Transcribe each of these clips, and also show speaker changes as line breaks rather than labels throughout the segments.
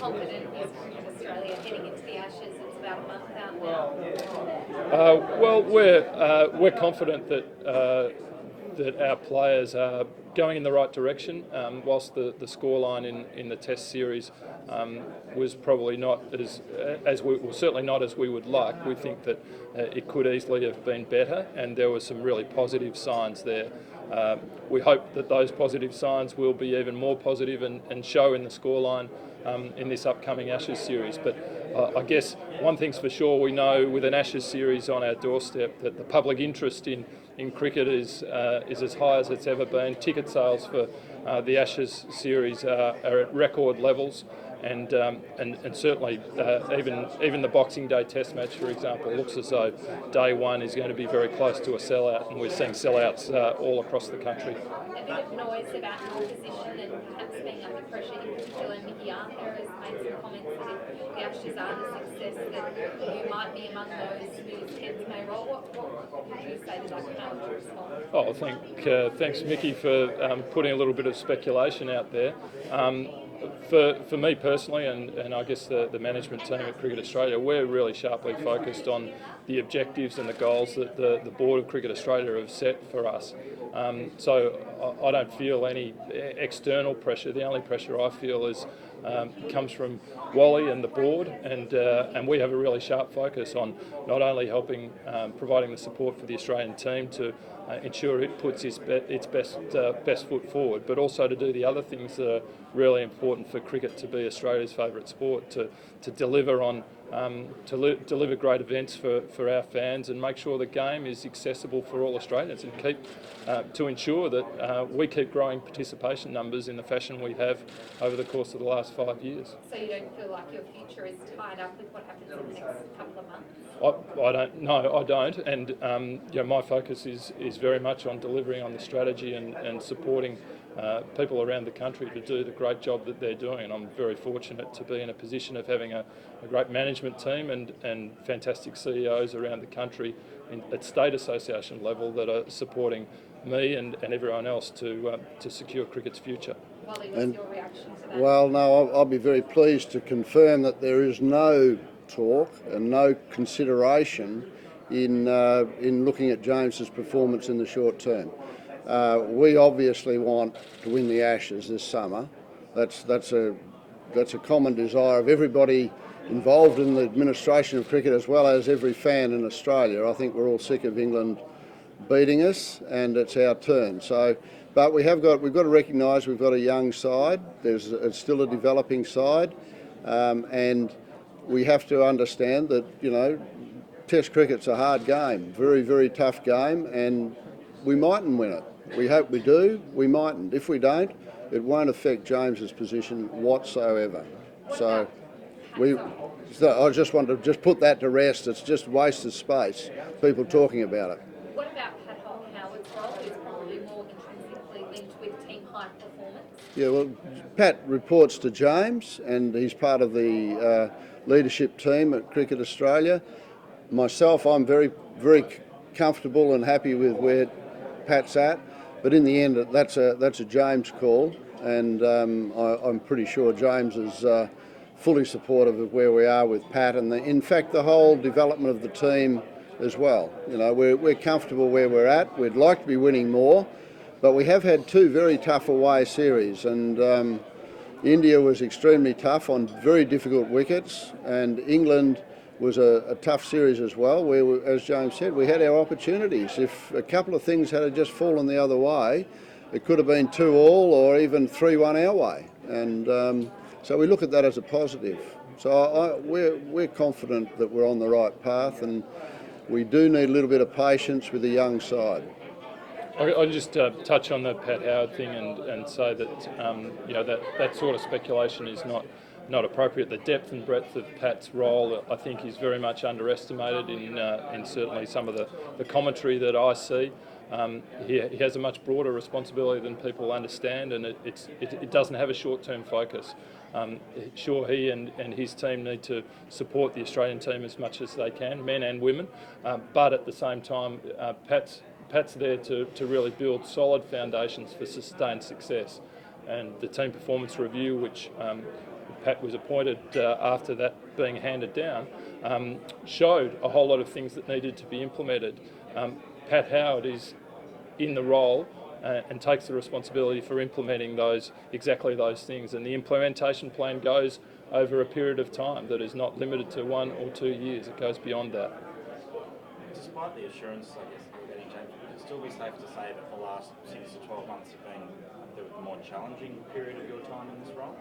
confident is Cricket Australia heading into the Ashes? It's about a month out now.
Well, we're confident that our players are going in the right direction. Whilst the scoreline in the Test series was probably not certainly not as we would like. We think that it could easily have been better, and there were some really positive signs there. We hope that those positive signs will be even more positive and show in the scoreline in this upcoming Ashes series. But I guess one thing's for sure, we know with an Ashes series on our doorstep that the public interest in cricket is as high as it's ever been. Ticket sales for the Ashes series are at record levels. And certainly even the Boxing Day Test match, for example, looks as though day one is going to be very close to a sellout, and we're seeing sellouts all across the country.
A bit of noise about your position and perhaps being under pressure, in particular Mickey Arthur has made some comments that if the Ashes are a success, that you might be among those whose heads may roll. What would you say to that? How would you respond?
Oh, thanks Mickey for putting a little bit of speculation out there. For me personally, and I guess the management team at Cricket Australia, we're really sharply focused on the objectives and the goals that the board of Cricket Australia have set for us. So I don't feel any external pressure. The only pressure I feel comes from Wally and the board, and we have a really sharp focus on not only providing the support for the Australian team to ensure it puts its best foot forward, but also to do the other things that are really important for cricket to be Australia's favourite sport, to deliver on deliver great events for our fans and make sure the game is accessible for all Australians, and to ensure that we keep growing participation numbers in the fashion we have over the course of the last 5 years.
So you don't feel like your future is tied up with what happens in the next couple of months?
I don't, and my focus is very much on delivering on the strategy and supporting people around the country to do the great job that they're doing. And I'm very fortunate to be in a position of having a great management team and fantastic CEOs around the country at state association level that are supporting me and everyone else to secure cricket's future.
Wally, what's your reaction to that?
Well, no, I'll be very pleased to confirm that there is no talk and no consideration in looking at James's performance in the short term. We obviously want to win the Ashes this summer. That's a common desire of everybody involved in the administration of cricket, as well as every fan in Australia. I think we're all sick of England beating us, and it's our turn. But we've got to recognise we've got a young side. It's still a developing side, and we have to understand that Test cricket's a hard game, very, very tough game, and we mightn't win it. We hope we do. We mightn't. If we don't, it won't affect James's position whatsoever. I just want to put that to rest. It's just wasted space, people talking about it.
What about Pat Howard's role? He's probably more intrinsically linked with team high performance.
Yeah, well, Pat reports to James, and he's part of the leadership team at Cricket Australia. Myself, I'm very, very comfortable and happy with where Pat's at, but in the end, that's a James call, and I'm pretty sure James is fully supportive of where we are with Pat, and in fact the whole development of the team as well. We're comfortable where we're at. We'd like to be winning more, but we have had two very tough away series, and India was extremely tough on very difficult wickets, and England was a tough series as well, where, as James said, we had our opportunities. If a couple of things had just fallen the other way, it could have been 2-2 or even 3-1 our way. And so we look at that as a positive. So we're confident that we're on the right path, and we do need a little bit of patience with the young side.
I'll just touch on the Pat Howard thing and say that that sort of speculation is not appropriate. The depth and breadth of Pat's role, I think, is very much underestimated in certainly some of the commentary that I see. He has a much broader responsibility than people understand, and it doesn't have a short-term focus. Sure, he and his team need to support the Australian team as much as they can, men and women, but at the same time, Pat's there to really build solid foundations for sustained success. And the team performance review, which Pat was appointed after that being handed down, showed a whole lot of things that needed to be implemented. Pat Howard is in the role and takes the responsibility for implementing exactly those things, and the implementation plan goes over a period of time that is not limited to 1 or 2 years. It goes beyond that.
Despite the assurance, I guess, you're getting, James, would it still be safe to say that the last 6 to 12 months have been the more challenging period of your time in this role?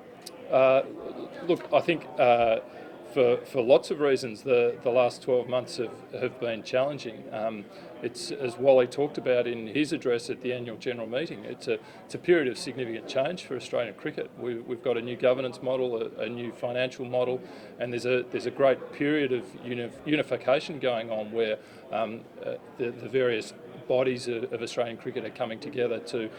Look, I think for lots of reasons, the last 12 months have been challenging. It's, as Wally talked about in his address at the annual general meeting, it's a period of significant change for Australian cricket. We've got a new governance model, a new financial model, and there's a great period of unification going on where the various bodies of Australian cricket are coming together to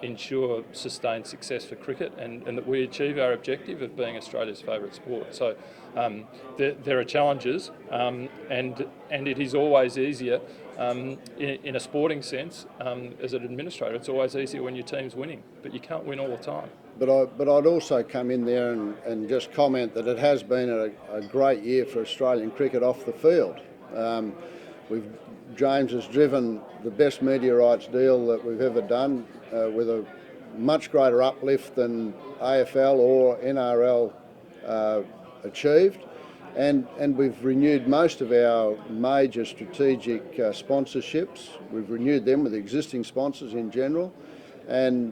ensure sustained success for cricket and that we achieve our objective of being Australia's favourite sport. So there are challenges, and it is always easier in a sporting sense. As an administrator, it's always easier when your team's winning, but you can't win all the time.
But I'd also come in there and just comment that it has been a great year for Australian cricket off the field. James has driven the best media rights deal that we've ever done with a much greater uplift than AFL or NRL achieved. And we've renewed most of our major strategic sponsorships. We've renewed them with existing sponsors in general. And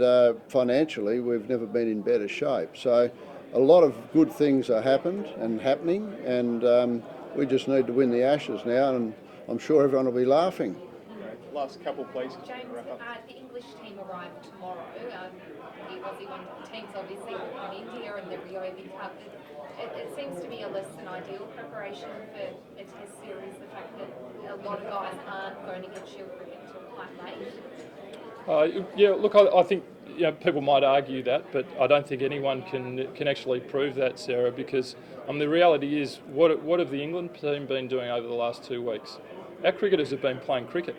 financially, we've never been in better shape. So a lot of good things are happening, and we just need to win the Ashes now, and I'm sure everyone will be laughing.
Last couple, please.
James, the English team arrive tomorrow. The Aussie one team's obviously on India and the Rio Cup. It seems to be a less than ideal preparation for a test series, the fact that a lot of guys aren't going to get Shield cricket until quite late.
Yeah, look, I think people might argue that, but I don't think anyone can actually prove that, Sarah, because the reality is, what have the England team been doing over the last 2 weeks? Our cricketers have been playing cricket.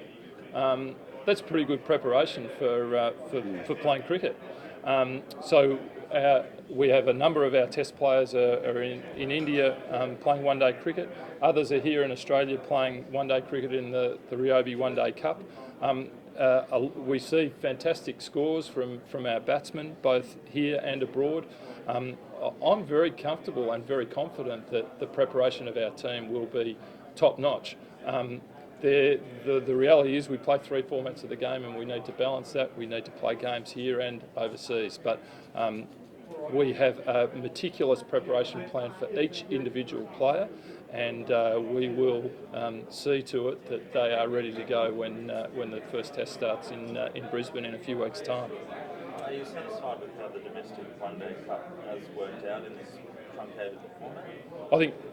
That's pretty good preparation for playing cricket. So we have a number of our test players are in India playing one-day cricket. Others are here in Australia playing one-day cricket in the Ryobi One-Day Cup. We see fantastic scores from our batsmen, both here and abroad. I'm very comfortable and very confident that the preparation of our team will be top-notch. The reality is we play 3 formats of the game, and we need to balance that. We need to play games here and overseas. But we have a meticulous preparation plan for each individual player, and we will see to it that they are ready to go when the first test starts in Brisbane in a few weeks' time.
Are you satisfied with how the domestic one-day cup has worked out in this truncated format?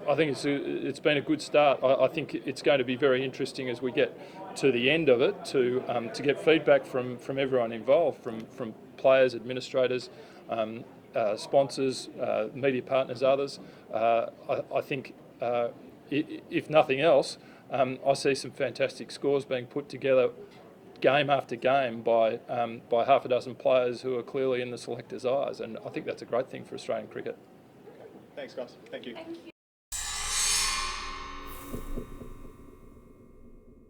I think it's been a good start. I think it's going to be very interesting as we get to the end of it to get feedback from everyone involved, from players, administrators, sponsors, media partners, others. I think if nothing else, I see some fantastic scores being put together game after game by half a dozen players who are clearly in the selectors' eyes, and I think that's a great thing for Australian cricket.
Thanks, guys. Thank you.
Thank you.